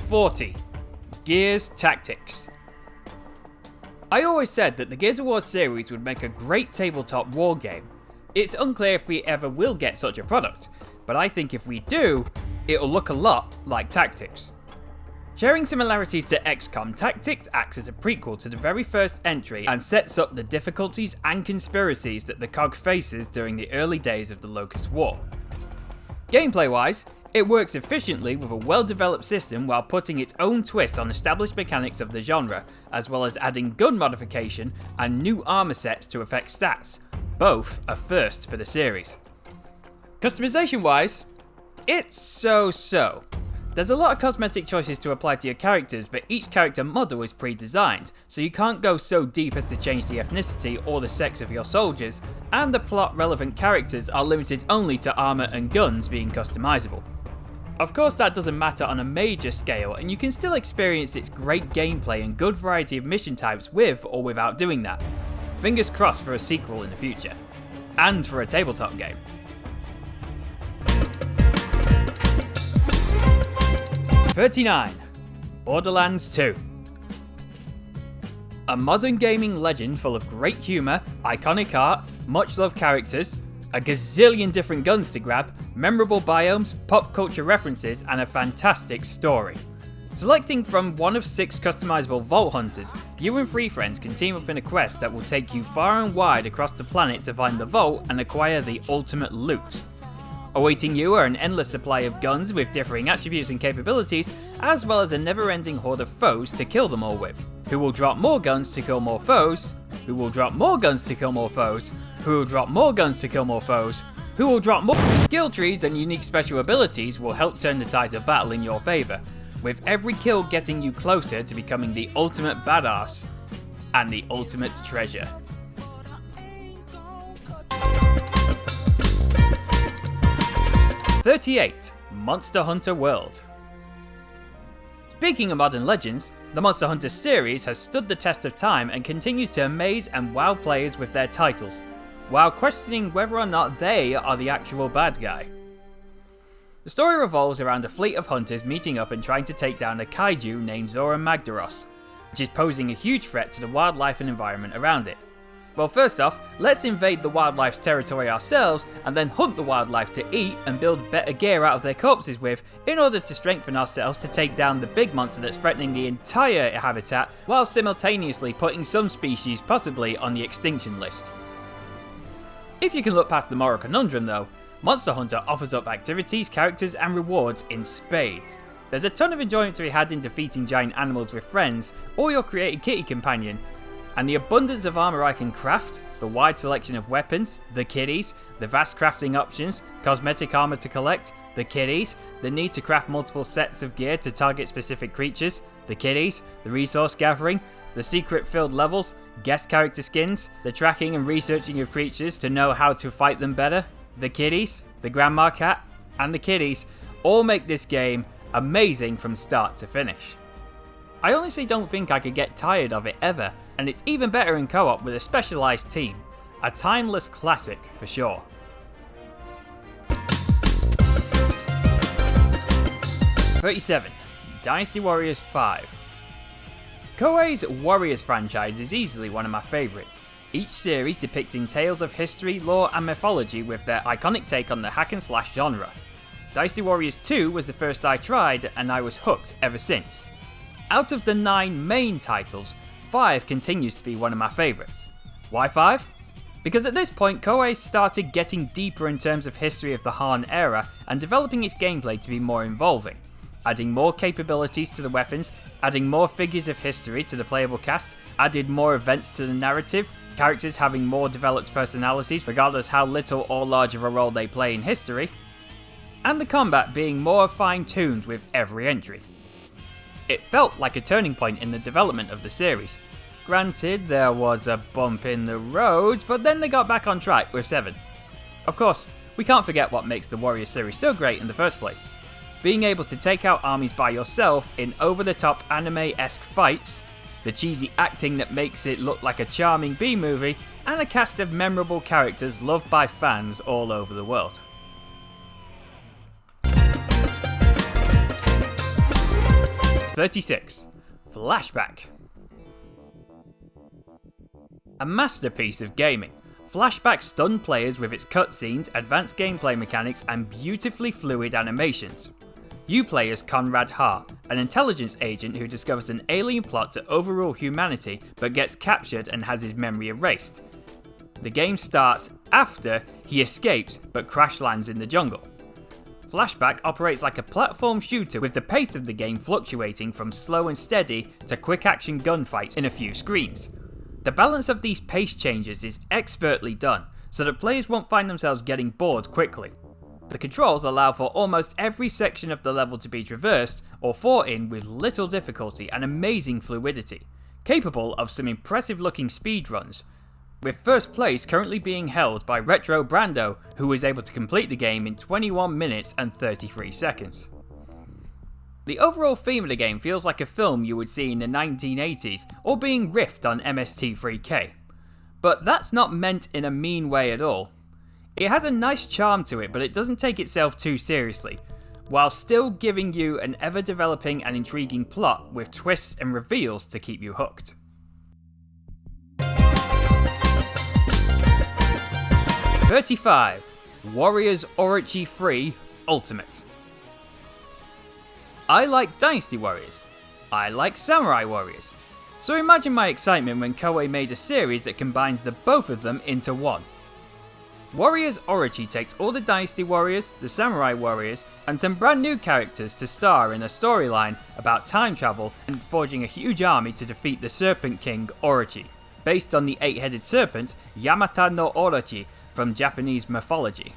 40. Gears Tactics. I always said that the Gears of War series would make a great tabletop war game. It's unclear if we ever will get such a product, but I think if we do, it'll look a lot like Tactics. Sharing similarities to XCOM, Tactics acts as a prequel to the very first entry and sets up the difficulties and conspiracies that the COG faces during the early days of the Locust War. Gameplay-wise, it works efficiently with a well-developed system while putting its own twist on established mechanics of the genre, as well as adding gun modification and new armor sets to affect stats, both a first for the series. Customization-wise, it's so-so. There's a lot of cosmetic choices to apply to your characters, but each character model is pre-designed, so you can't go so deep as to change the ethnicity or the sex of your soldiers, and the plot-relevant characters are limited only to armor and guns being customizable. Of course, that doesn't matter on a major scale, and you can still experience its great gameplay and good variety of mission types with or without doing that. Fingers crossed for a sequel in the future. And for a tabletop game. (39) Borderlands 2. A modern gaming legend full of great humour, iconic art, much loved characters, a gazillion different guns to grab, memorable biomes, pop culture references, and a fantastic story. Selecting from one of 6 customizable Vault Hunters, you and 3 friends can team up in a quest that will take you far and wide across the planet to find the Vault and acquire the ultimate loot. Awaiting you are an endless supply of guns with differing attributes and capabilities, as well as a never-ending horde of foes to kill them all with. Who will drop more guns to kill more foes? Who will drop more guns to kill more foes? Who will drop more guns to kill more foes? Who will drop more? Skill trees and unique special abilities will help turn the tide of battle in your favour, with every kill getting you closer to becoming the ultimate badass and the ultimate treasure. (38) Monster Hunter World. Speaking of modern legends, the Monster Hunter series has stood the test of time and continues to amaze and wow players with their titles, while questioning whether or not they are the actual bad guy. The story revolves around a fleet of hunters meeting up and trying to take down a kaiju named Zora Magdaros, which is posing a huge threat to the wildlife and environment around it. Well, first off, let's invade the wildlife's territory ourselves and then hunt the wildlife to eat and build better gear out of their corpses with in order to strengthen ourselves to take down the big monster that's threatening the entire habitat while simultaneously putting some species possibly on the extinction list. If you can look past the moral conundrum though, Monster Hunter offers up activities, characters and rewards in spades. There's a ton of enjoyment to be had in defeating giant animals with friends or your created kitty companion, and the abundance of armor I can craft, the wide selection of weapons, the kitties, the vast crafting options, cosmetic armor to collect, the kitties, the need to craft multiple sets of gear to target specific creatures, the kitties, the resource gathering, the secret-filled levels, guest character skins, the tracking and researching of creatures to know how to fight them better, the kitties, the grandma cat, and the kitties all make this game amazing from start to finish. I honestly don't think I could get tired of it ever, and it's even better in co-op with a specialised team. A timeless classic for sure. (37) Dynasty Warriors 5. Koei's Warriors franchise is easily one of my favourites, each series depicting tales of history, lore and mythology with their iconic take on the hack and slash genre. Dynasty Warriors 2 was the first I tried and I was hooked ever since. Out of the 9 main titles, 5 continues to be one of my favourites. Why 5? Because at this point Koei started getting deeper in terms of history of the Han era and developing its gameplay to be more involving, adding more capabilities to the weapons, adding more figures of history to the playable cast, added more events to the narrative, characters having more developed personalities regardless how little or large of a role they play in history, and the combat being more fine-tuned with every entry. It felt like a turning point in the development of the series. Granted, there was a bump in the road, but then they got back on track with 7. Of course, we can't forget what makes the Warrior series so great in the first place. Being able to take out armies by yourself in over-the-top anime-esque fights, the cheesy acting that makes it look like a charming B-movie, and a cast of memorable characters loved by fans all over the world. 36. Flashback. A masterpiece of gaming, Flashback stunned players with its cutscenes, advanced gameplay mechanics, and beautifully fluid animations. You play as Conrad Hart, an intelligence agent who discovers an alien plot to overrule humanity but gets captured and has his memory erased. The game starts after he escapes but crash lands in the jungle. Flashback operates like a platform shooter with the pace of the game fluctuating from slow and steady to quick action gunfights in a few screens. The balance of these pace changes is expertly done, so that players won't find themselves getting bored quickly. The controls allow for almost every section of the level to be traversed or fought in with little difficulty and amazing fluidity, capable of some impressive looking speedruns, with first place currently being held by Retro Brando, who was able to complete the game in 21 minutes and 33 seconds. The overall theme of the game feels like a film you would see in the 1980s or being riffed on MST3K. But that's not meant in a mean way at all. It has a nice charm to it, but it doesn't take itself too seriously, while still giving you an ever-developing and intriguing plot with twists and reveals to keep you hooked. "35. Warriors Orochi 3 Ultimate. I like Dynasty Warriors. I like Samurai Warriors. So imagine my excitement when Koei made a series that combines the both of them into one. Warriors Orochi takes all the Dynasty Warriors, the Samurai Warriors, and some brand new characters to star in a storyline about time travel and forging a huge army to defeat the Serpent King Orochi, based on the 8-headed serpent Yamata no Orochi from Japanese mythology.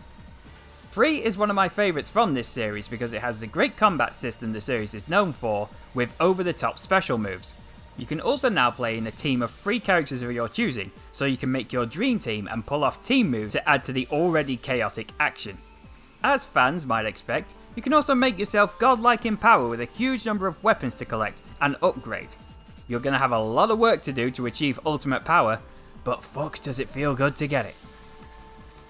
3 is one of my favourites from this series because it has the great combat system the series is known for, with over-the-top special moves. You can also now play in a team of 3 characters of your choosing, so you can make your dream team and pull off team moves to add to the already chaotic action. As fans might expect, you can also make yourself godlike in power with a huge number of weapons to collect and upgrade. You're going to have a lot of work to do to achieve ultimate power, but fuck does it feel good to get it.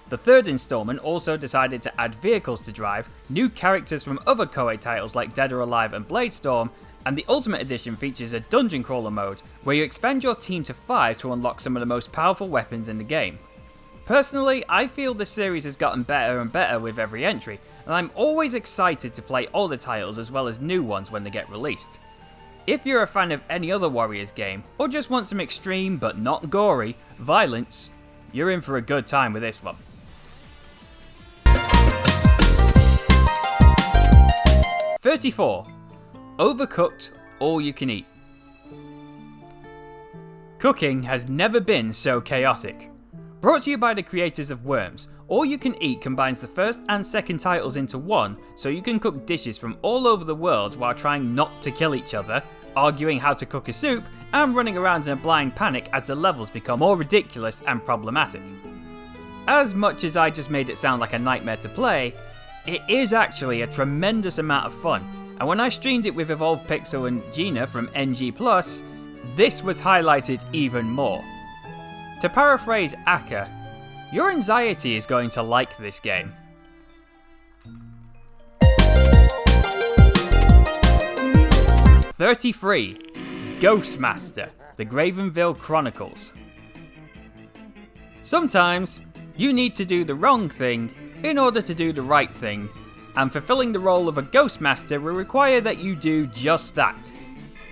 The third installment also decided to add vehicles to drive, new characters from other Koei titles like Dead or Alive and Bladestorm, and the Ultimate Edition features a dungeon crawler mode, where you expand your team to 5 to unlock some of the most powerful weapons in the game. Personally, I feel the series has gotten better and better with every entry, and I'm always excited to play older titles as well as new ones when they get released. If you're a fan of any other Warriors game, or just want some extreme but not gory violence, you're in for a good time with this one. 34. Overcooked All You Can Eat. Cooking has never been so chaotic. Brought to you by the creators of Worms, All You Can Eat combines the first and second titles into one, so you can cook dishes from all over the world while trying not to kill each other, arguing how to cook a soup, and running around in a blind panic as the levels become more ridiculous and problematic. As much as I just made it sound like a nightmare to play, it is actually a tremendous amount of fun, and when I streamed it with Evolved Pixel and Gina from NG+, this was highlighted even more. To paraphrase Aka, your anxiety is going to like this game. "33. Ghostmaster: The Gravenville Chronicles. Sometimes, you need to do the wrong thing in order to do the right thing, and fulfilling the role of a Ghostmaster will require that you do just that,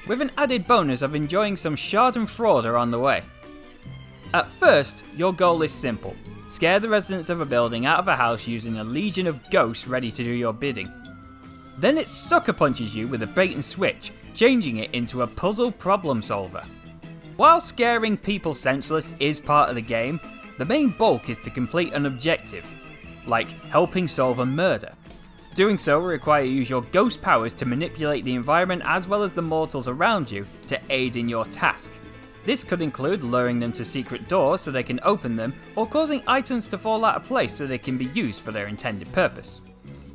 with an added bonus of enjoying some schadenfreude on the way. At first, your goal is simple: scare the residents of a building out of a house using a legion of ghosts ready to do your bidding. Then it sucker punches you with a bait and switch, changing it into a puzzle problem solver. While scaring people senseless is part of the game, the main bulk is to complete an objective, like helping solve a murder. Doing so will require you to use your ghost powers to manipulate the environment as well as the mortals around you to aid in your task. This could include luring them to secret doors so they can open them, or causing items to fall out of place so they can be used for their intended purpose.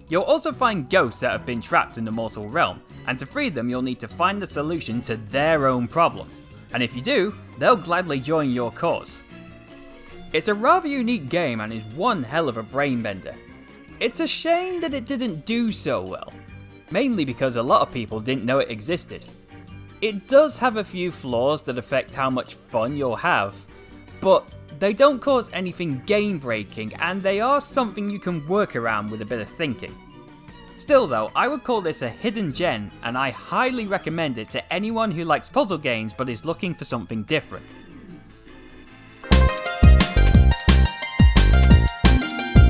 You'll also find ghosts that have been trapped in the mortal realm, and to free them you'll need to find the solution to their own problem. And if you do, they'll gladly join your cause. It's a rather unique game and is one hell of a brain bender. It's a shame that it didn't do so well. mainly because a lot of people didn't know it existed. It does have a few flaws that affect how much fun you'll have, but they don't cause anything game-breaking, and they are something you can work around with a bit of thinking. Still though, I would call this a hidden gem, and I highly recommend it to anyone who likes puzzle games but is looking for something different.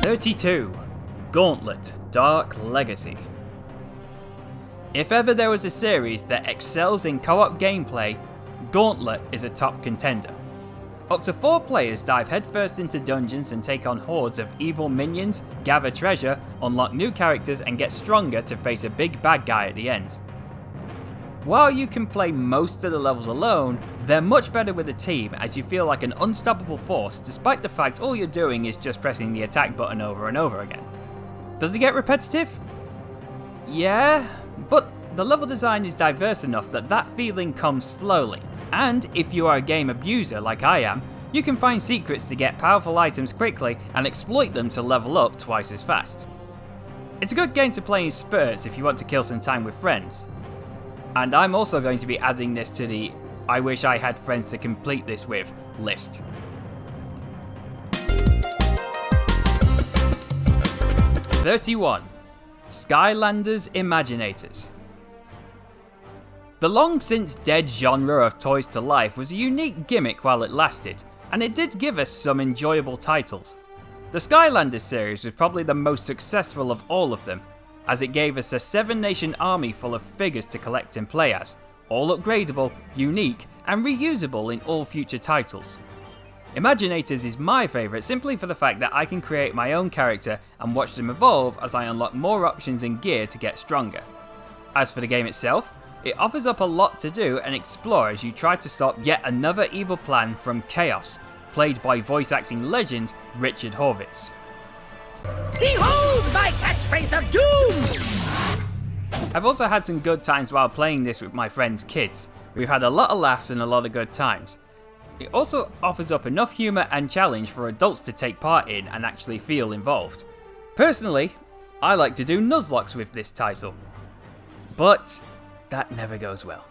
32. Gauntlet: Dark Legacy. If ever there was a series that excels in co-op gameplay, Gauntlet is a top contender. Up to 4 players dive headfirst into dungeons and take on hordes of evil minions, gather treasure, unlock new characters, and get stronger to face a big bad guy at the end. While you can play most of the levels alone, they're much better with a team, as you feel like an unstoppable force despite the fact all you're doing is just pressing the attack button over and over again. Does it get repetitive? Yeah, but the level design is diverse enough that that feeling comes slowly. And if you are a game abuser like I am, you can find secrets to get powerful items quickly and exploit them to level up twice as fast. It's a good game to play in spurts if you want to kill some time with friends. And I'm also going to be adding this to the I wish I had friends to complete this with list. (31) Skylanders Imaginators. The long since dead genre of toys to life was a unique gimmick while it lasted, and it did give us some enjoyable titles. The Skylanders series was probably the most successful of all of them, as it gave us a 7-nation army full of figures to collect and play as, all upgradable, unique, and reusable in all future titles. Imaginators is my favourite simply for the fact that I can create my own character and watch them evolve as I unlock more options and gear to get stronger. As for the game itself, it offers up a lot to do and explore as you try to stop yet another evil plan from Chaos, played by voice acting legend Richard Horvitz. Behold my catchphrase of doom! I've also had some good times while playing this with my friends' kids. We've had a lot of laughs and a lot of good times. It also offers up enough humour and challenge for adults to take part in and actually feel involved. Personally, I like to do Nuzlocke with this title, but that never goes well.